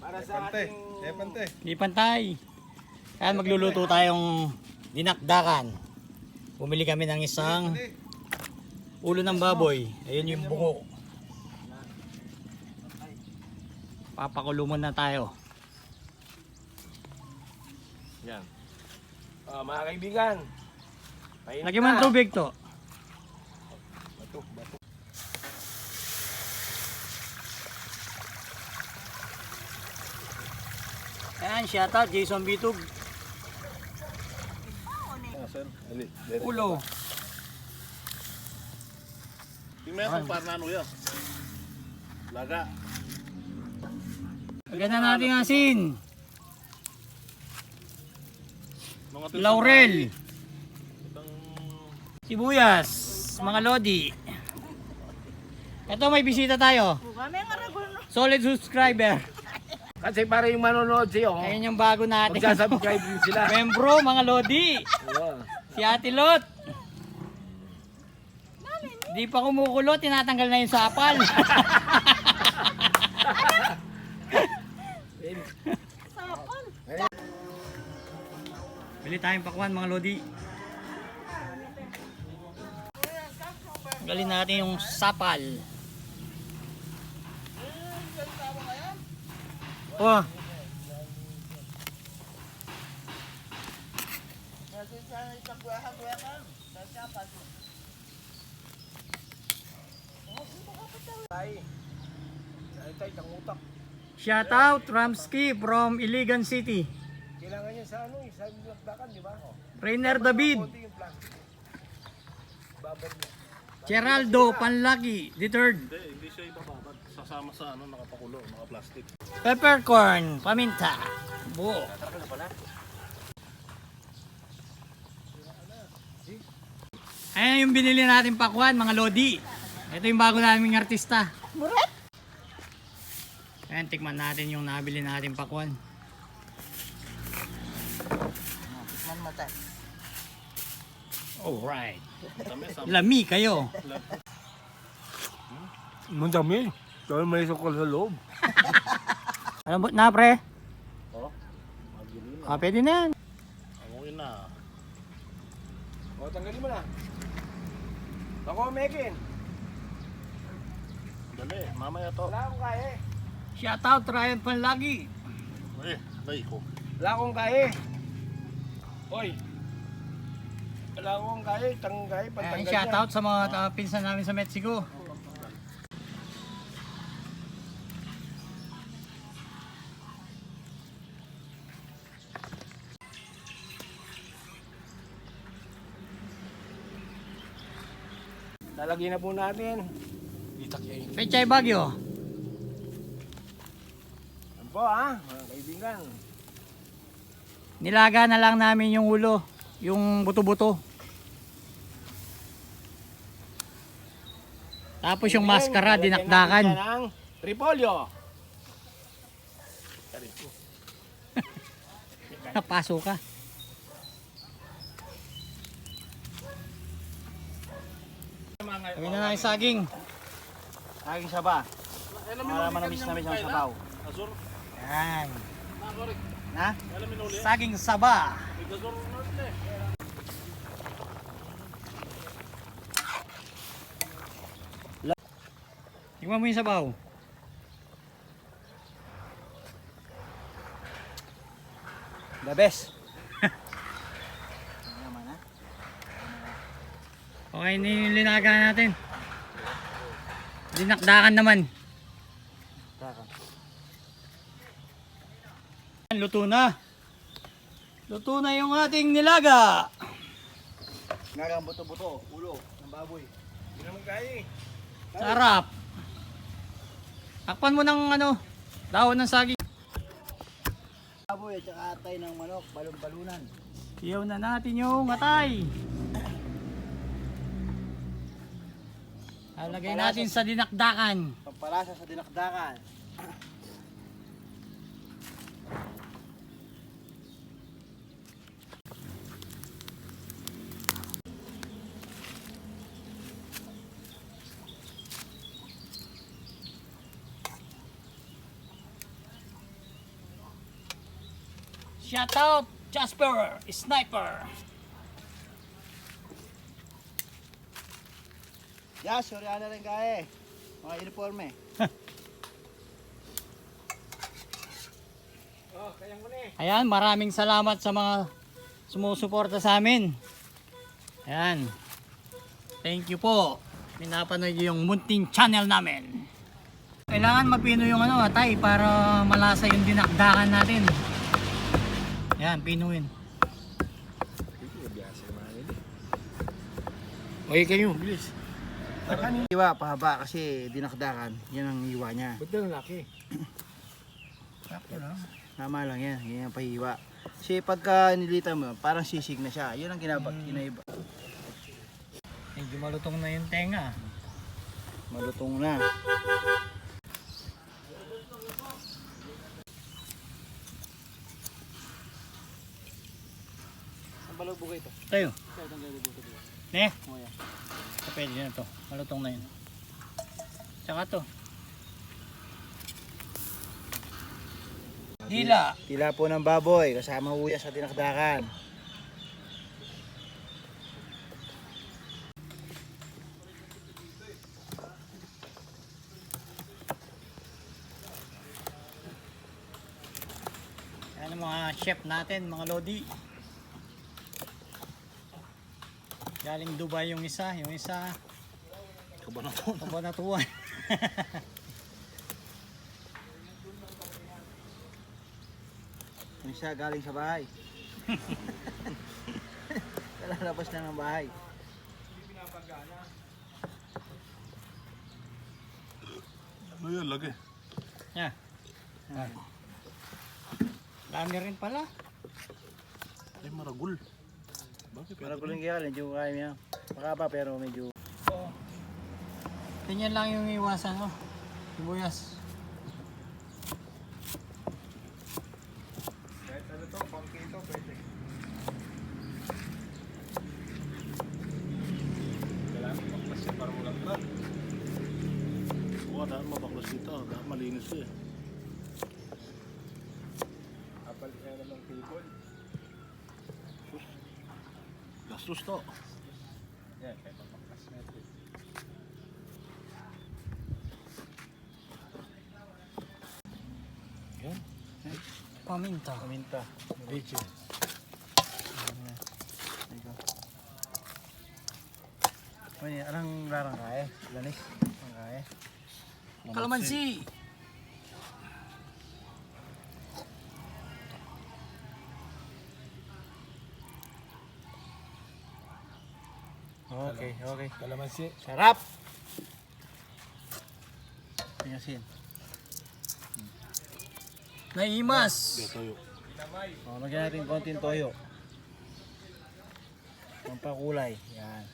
Para sa ating... Hindi pantay. Kaya magluluto tayong dinakdakan. Bumili kami ng isang ulo ng baboy. Ayun yung bungo. Papakulo muna tayo. Yan. Mga kaibigan. Lagyan mo ng tubig to. Bato. Ayan, shoutout Jason Bitug. Ulo. Tingnan kung paano ano yan. Laga. Lagyan na natin ang asin. Mga Laurel. Sibuyas. Mga lodi. Ito may bisita tayo. Solid subscriber. Kasi para yung manonood siyo, Ayun yung bago natin. magsasubscribe din sila. Membro, mga lodi. Si Ate Lot. Di pa kumukulo, tinatanggal na yung sapal. Bili tayong pakwan, mga lodi. Galin natin yung sapal. Oh. Shout out Ramsky from Iligan City. Kailangan niya sa ano, sa lakdakan, di ba? Rainer David. Konti yung plastic. Babad niya. Geraldo Panlaki, the third. Hindi siya ibababad. Sasama sa ano, nakapakulo, naka-plastic. Peppercorn, paminta. Buo. Ayan yung binili natin pakwan, mga lodi. Ito yung bago naming artista. Murat! Ayan, tikman natin yung nabili natin pakwan. Tikman mata. Alright. Tamis, Lami kayo. Mandami. Dahil may sukal sa loob. Alam mo na, pre? Oh, magili na. Pwede na yan. Amoy na. O, tanggalin mo na. Ako, Mekin. Dali, mamaya to. Wala akong kaya. Shout out Ryan Panlaki. Dahil ko. Wala akong kaya. Oy. Wala akong kaya. Tanggay. Ayan, Pantanggal shout out sa mga pinsan namin sa Mexico. Lalagyan na po natin. Pechay Bagyo. Yan po mga kaibigan. Nilaga na lang namin yung ulo, yung buto-buto. Tapos yung maskara, dinakdakan. Lalagyan natin ng repolyo. Napaso ka. Lagyan na natin saging. Saging saba. Para manamis-namis ang sabaw. Azur. Yan. Na? Alam mo uli. Saging saba. Azur norte. Tingnan mo yung sabaw. The best. Okay, nilinaga natin. Dinakdakan naman. Luto na. Luto na yung ating nilaga. Ngarang buto-buto, ulo ng baboy. Hindi naman kaya eh. Sarap. Takpan mo ng ano, dahon ng saging. Baboy at saka atay ng manok, balon-balunan. Iyaw na natin yung atay. Lagay natin sa dinakdakan. Pampalasa sa dinakdakan. Shout out Jasper Sniper. Ya, sorry na rin kaya eh. Mga uniforme. Ayan, maraming salamat sa mga sumusuporta sa amin. Ayan. Thank you po. Pinapanood niyo yung munting channel namin. Kailangan mapino yung ano, atay para malasa yung dinakdakan natin. Ayan, pinuin. Okay kayo, bilis. Iwa, pahaba kasi dinakdakan. Yan ang iwa niya. Ba't na lalaki? Tama lang yan. Yan ang pahiwa. Kasi pagka nilita mo, parang sisig na siya. Yun ang kinaiba. Medyo malutong na yung tenga. Malutong na. Ang balog ito. Tayo. Ito ang balog ito. Ne? Oh, yan. Pwede na to. Malutong na yun. Tsaka to. Dila. Tila po ng baboy kasama uyas sa dinakdakan. Ayan ang mga chef natin, mga lodi. Galing Dubai yung isa Kabanatuan. Yung siya galing sa bahay. Kalalabas na ng bahay. Ano yan, lagi? Yeah. Dami rin pala. Ay, maragul. Bakit? Para kuling kaya, medyo kaya niya. Makaba pero medyo... Ganyan lang yung iwasan mo. Sibuyas. Kahit ano to, pangkito, pwede. Kailangan mabaklas siya para walang lag. Oo, dahil mabaklas dito. Dahil malinis siya. Kapal kaya na ng table. Gastos to. Yan, kahit mapaklas natin. Yan. Paminta. Paminta. Leche. May anong larang kaya? Lanis? Ang kaya? Kalamansi. Okay, okay. Kalamansi. Sarap! Pinyasin. Naimas. Toyo. Lagyan natin konting toyo. Pampakulay. Yan.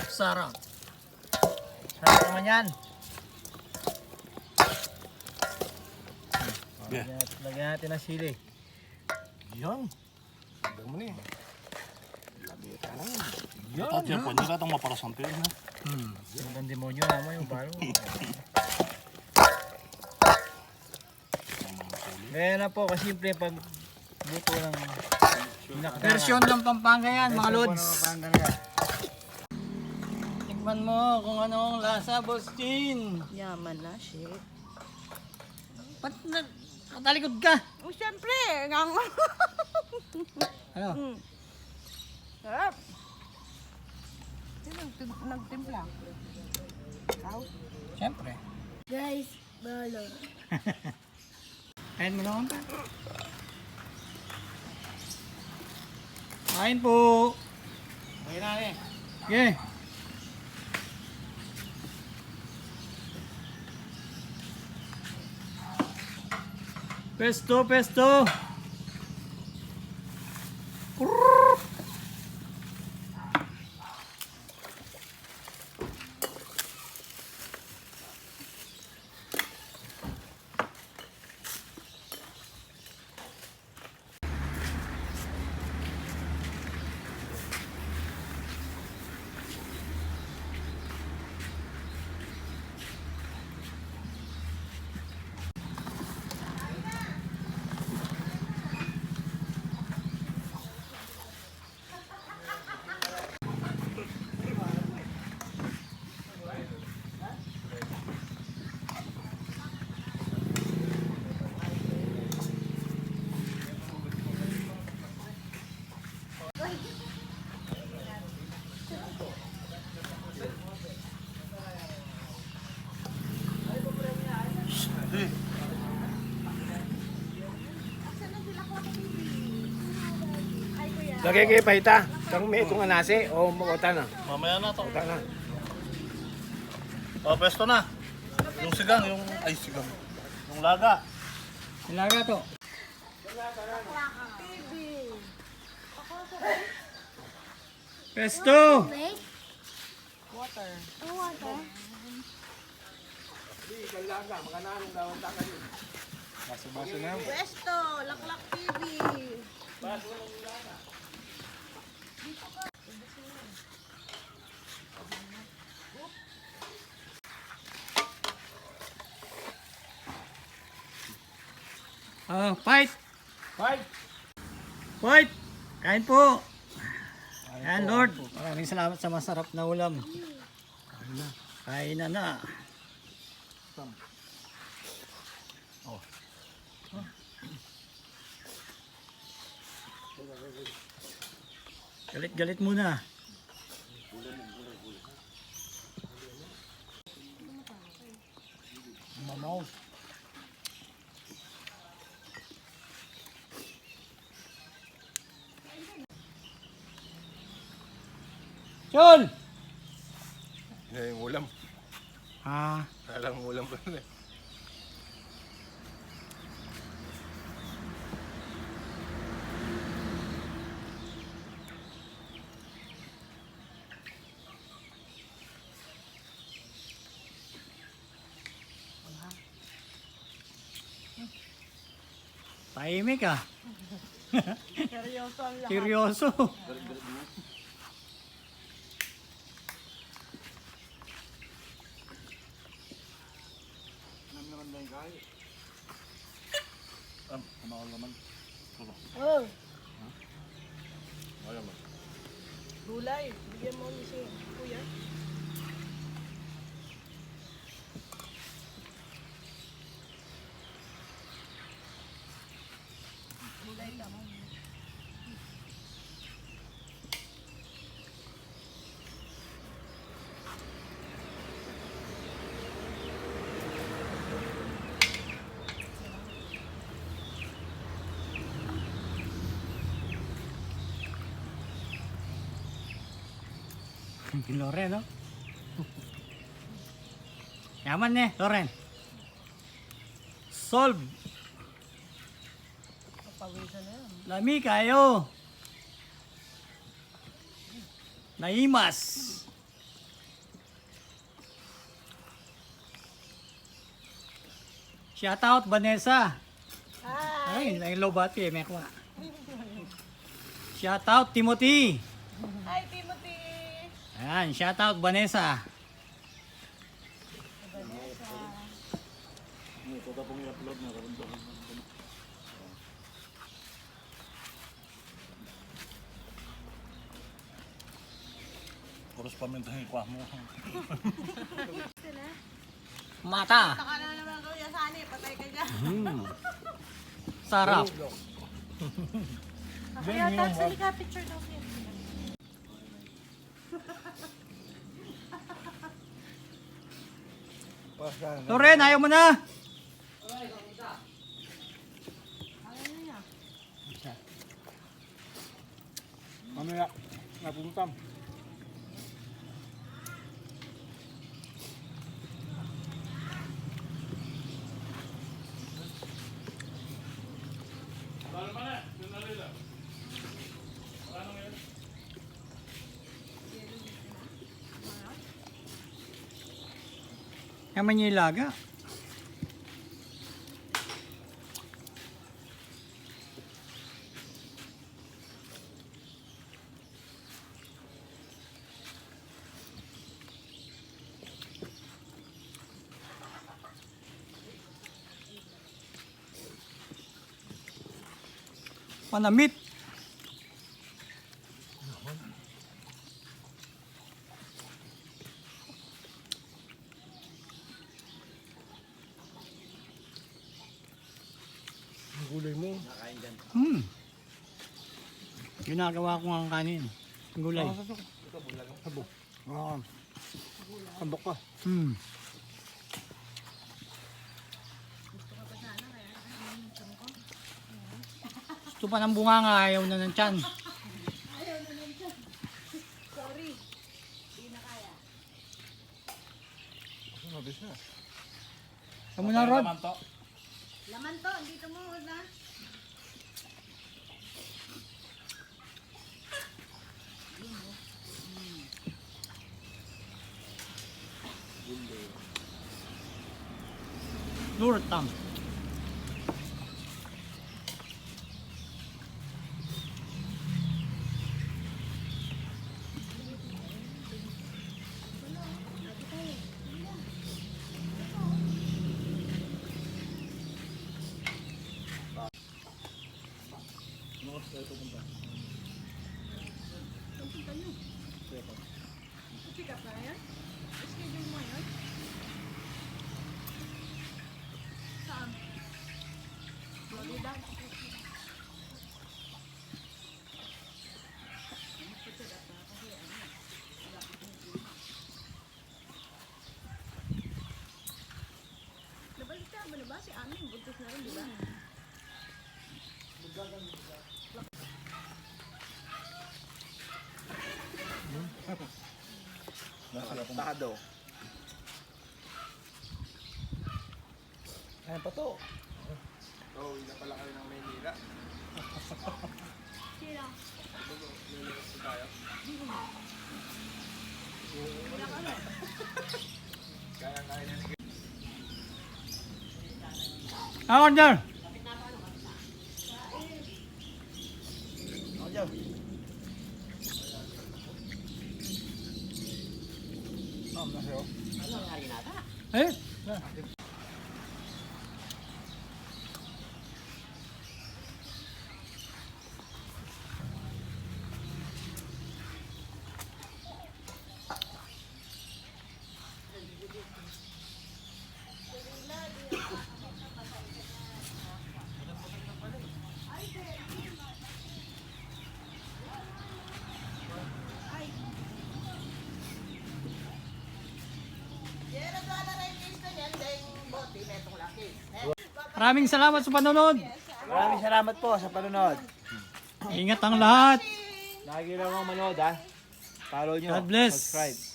Sarap. Sarap naman yan. Yeah. Lagyan natin ng sili. Yan. Sagdan mo na eh. Yan. At yan po, hindi ka itong maparasante. Ang demonyo naman yung balo. Kaya na po, kasimple pag buto ng dinakdakan. Version ng Pampanga yan, mga lods. Pampanga. Tikman mo kung anong lasa, Boss Chin. Yaman na, shit. Ba't natalikod ka? Oh, syempre. Ngang... Ano? Sarap. Sino nagtimpla? Ikaw? Siyempre. Guys, balo. Kain mo naman pa. Kain po. Okay na eh. Okay. Pesto, pesto. Nakikipahita. Kung may itong anase o mukota na. Mamaya na to. Mukota na. O, pwesto na. Yung sigang, ay sigang. Yung laga. Ilaga to. Pesto! Pwesto, Laklak TV. Fight! Fight! Fight! Kain po! Ayan, Lord. Maraming salamat sa masarap na ulam. Kain na na. Galit-galit muna. Mamaw. Chol! Yan yung ulam. Ah, Alam mo ulam ko na eh. tahimik ah. Seryoso ang lahat. Seryoso. Oh, Ayaw man. gulay. Bigyan mo ni si Kuya. Loren, no? Yaman eh, Loren. Solve. Papawisan na yan. Lami kayo. Naimas. Shout out Vanessa. Ay, ay low bati eh, mekwa. Shout out Timothy. Hi, Timothy. Ayan, shout out Vanessa. Puros pamintahin ko mo. Mata. Saka na naman Kuya Sani, patay ka dyan. Sarap. Kaya tax, halika, picture daw siya. Loren, ayaw mo na. Mamaya. Napuntam. Yaman niya ilaga. Panamit. Gulay mo. Ginagawa ko ang kanin. Gulay. Oo. Kambok ka. Gusto pa ng bunga nga, ayaw na ng tiyan. Mabis na. Kamu na, Rod. Laman to, dito mo na. Lurtam. Pick up na yan? Schedule mo yun? Saan? Florida? Nabalita mo na ba si Amin? Buntis na rin, di ba? Tado. Ayan pa to. Sino? Order. Ako dyan. Eh, maraming salamat sa panonood. Maraming salamat po sa panonood. Ingat ang lahat. Lagi lang ang manood ha. Follow nyo. God bless. Subscribe.